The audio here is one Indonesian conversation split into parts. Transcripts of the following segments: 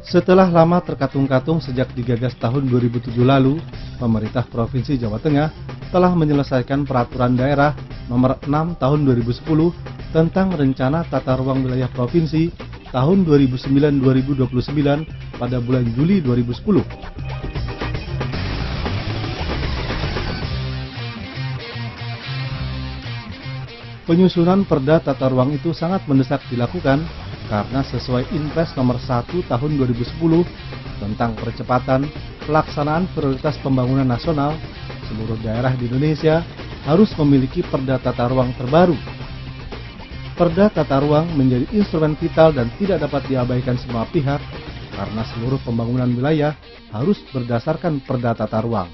Setelah lama terkatung-katung sejak digagas tahun 2007 lalu, pemerintah Provinsi Jawa Tengah telah menyelesaikan Peraturan Daerah Nomor 6 Tahun 2010 tentang Rencana Tata Ruang Wilayah Provinsi tahun 2009-2029 pada bulan Juli 2010. Penyusunan Perda Tata Ruang itu sangat mendesak dilakukan karena sesuai Inpres Nomor 1 Tahun 2010 tentang percepatan pelaksanaan prioritas pembangunan nasional, seluruh daerah di Indonesia harus memiliki Perda Tata Ruang terbaru. Perda Tata Ruang menjadi instrumen vital dan tidak dapat diabaikan semua pihak karena seluruh pembangunan wilayah harus berdasarkan Perda Tata Ruang.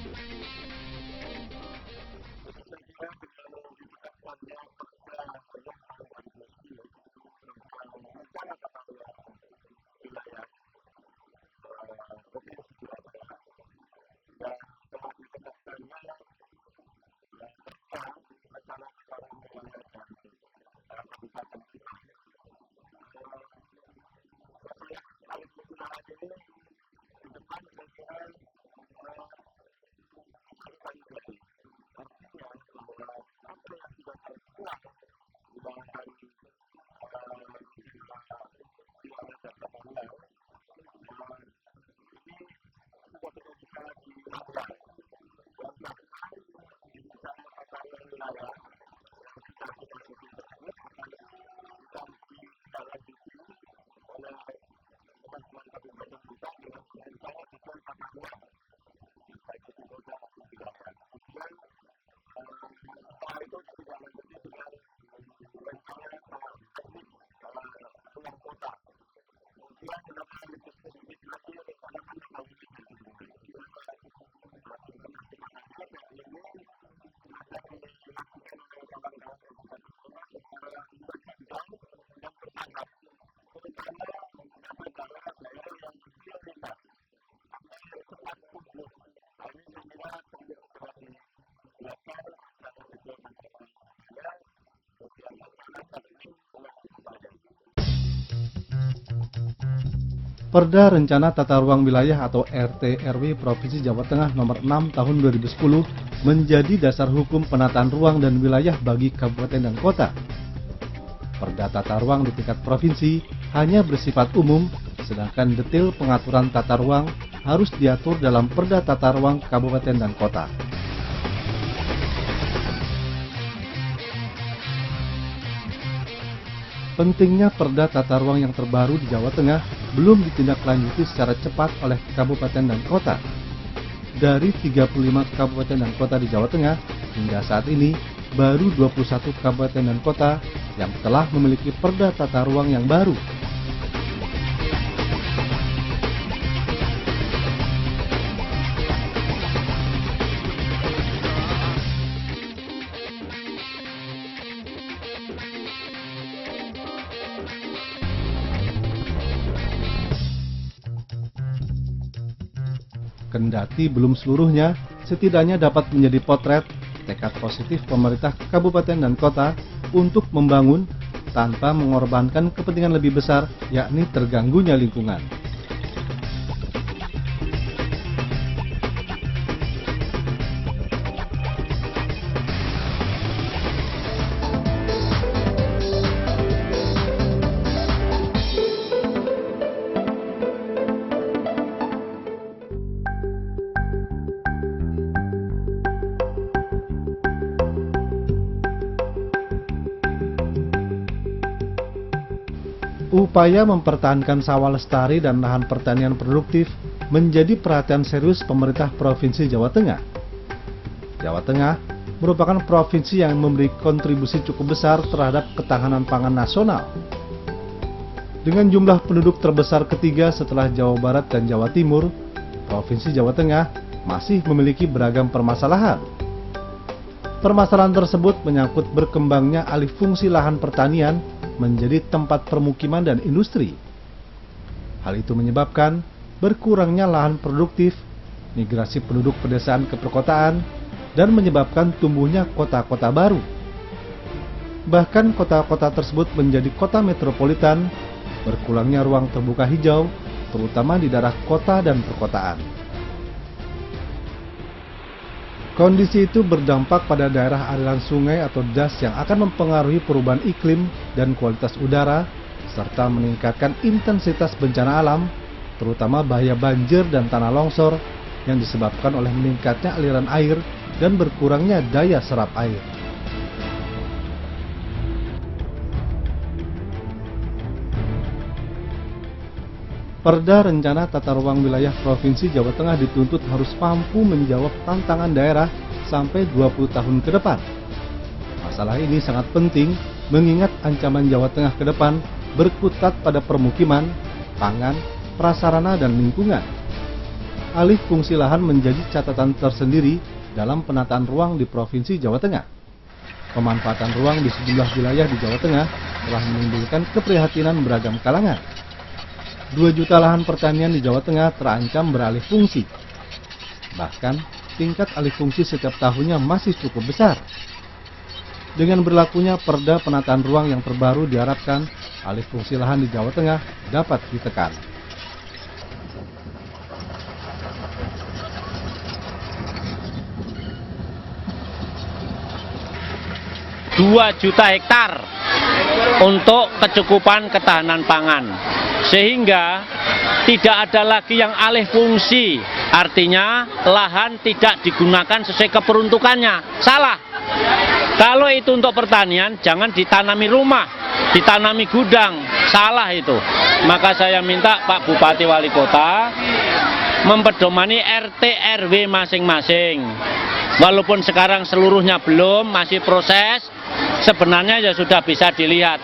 Perda Rencana Tata Ruang Wilayah atau RT/RW Provinsi Jawa Tengah Nomor 6 Tahun 2010 menjadi dasar hukum penataan ruang dan wilayah bagi kabupaten dan kota. Perda Tata Ruang di tingkat provinsi hanya bersifat umum, sedangkan detail pengaturan tata ruang harus diatur dalam Perda Tata Ruang Kabupaten dan Kota. Pentingnya Perda Tata Ruang yang terbaru di Jawa Tengah belum ditindaklanjuti secara cepat oleh kabupaten dan kota. Dari 35 kabupaten dan kota di Jawa Tengah, hingga saat ini baru 21 kabupaten dan kota yang telah memiliki Perda Tata Ruang yang baru. Kendati belum seluruhnya, setidaknya dapat menjadi potret tekad positif pemerintah kabupaten dan kota untuk membangun tanpa mengorbankan kepentingan lebih besar, yakni terganggunya lingkungan. Upaya mempertahankan sawah lestari dan lahan pertanian produktif menjadi perhatian serius pemerintah Provinsi Jawa Tengah. Jawa Tengah merupakan provinsi yang memberi kontribusi cukup besar terhadap ketahanan pangan nasional. Dengan jumlah penduduk terbesar ketiga setelah Jawa Barat dan Jawa Timur, Provinsi Jawa Tengah masih memiliki beragam permasalahan. Permasalahan tersebut menyangkut berkembangnya alih fungsi lahan pertanian menjadi tempat permukiman dan industri. Hal itu menyebabkan berkurangnya lahan produktif, migrasi penduduk pedesaan ke perkotaan, dan menyebabkan tumbuhnya kota-kota baru. Bahkan kota-kota tersebut menjadi kota metropolitan, berkurangnya ruang terbuka hijau, terutama di daerah kota dan perkotaan. Kondisi itu berdampak pada daerah aliran sungai atau das yang akan mempengaruhi perubahan iklim dan kualitas udara, serta meningkatkan intensitas bencana alam, terutama bahaya banjir dan tanah longsor yang disebabkan oleh meningkatnya aliran air dan berkurangnya daya serap air. Perda Rencana Tata Ruang Wilayah Provinsi Jawa Tengah dituntut harus mampu menjawab tantangan daerah sampai 20 tahun ke depan. Masalah ini sangat penting mengingat ancaman Jawa Tengah ke depan berkutat pada permukiman, pangan, prasarana, dan lingkungan. Alih fungsi lahan menjadi catatan tersendiri dalam penataan ruang di Provinsi Jawa Tengah. Pemanfaatan ruang di sejumlah wilayah di Jawa Tengah telah menimbulkan keprihatinan beragam kalangan. 2 juta lahan pertanian di Jawa Tengah terancam beralih fungsi. Bahkan, tingkat alih fungsi setiap tahunnya masih cukup besar. Dengan berlakunya Perda Penataan Ruang yang terbaru diharapkan, alih fungsi lahan di Jawa Tengah dapat ditekan. Dua juta hektar untuk kecukupan ketahanan pangan, sehingga tidak ada lagi yang alih fungsi, artinya lahan tidak digunakan sesuai keperuntukannya. Salah. Kalau itu untuk pertanian, jangan ditanami rumah, ditanami gudang. Salah itu. Maka saya minta Pak Bupati Wali Kota mempedomani RT RW masing-masing. Walaupun sekarang seluruhnya belum, masih proses, sebenarnya ya sudah bisa dilihat.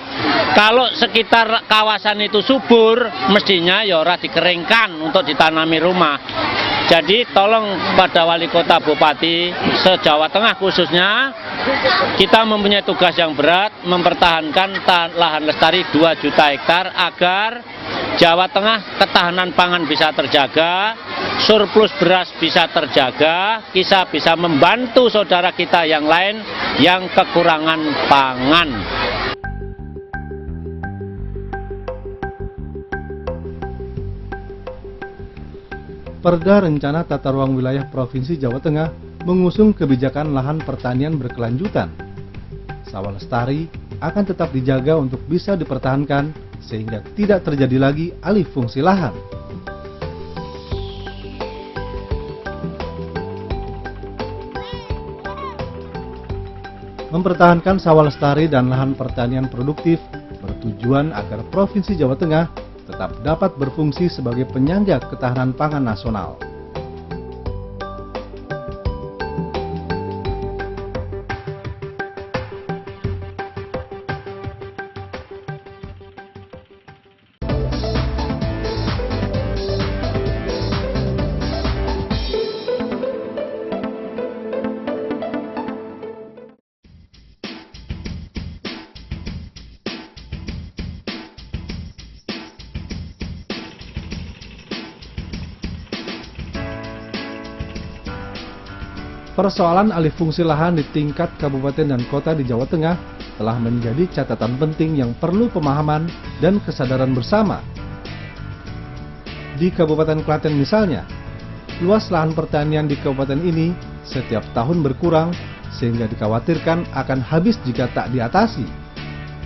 Kalau sekitar kawasan itu subur, mestinya ya ora dikeringkan untuk ditanami rumah. Jadi tolong pada wali kota, bupati se-Jawa Tengah khususnya, kita mempunyai tugas yang berat mempertahankan lahan lestari 2 juta hektar agar Jawa Tengah ketahanan pangan bisa terjaga, surplus beras bisa terjaga, kita bisa membantu saudara kita yang lain yang kekurangan pangan. Perda Rencana Tata Ruang Wilayah Provinsi Jawa Tengah mengusung kebijakan lahan pertanian berkelanjutan. Sawah lestari akan tetap dijaga untuk bisa dipertahankan sehingga tidak terjadi lagi alih fungsi lahan. Mempertahankan sawah lestari dan lahan pertanian produktif bertujuan agar Provinsi Jawa Tengah tetap dapat berfungsi sebagai penyangga ketahanan pangan nasional. Persoalan alih fungsi lahan di tingkat kabupaten dan kota di Jawa Tengah telah menjadi catatan penting yang perlu pemahaman dan kesadaran bersama. Di Kabupaten Klaten misalnya, luas lahan pertanian di kabupaten ini setiap tahun berkurang sehingga dikhawatirkan akan habis jika tak diatasi.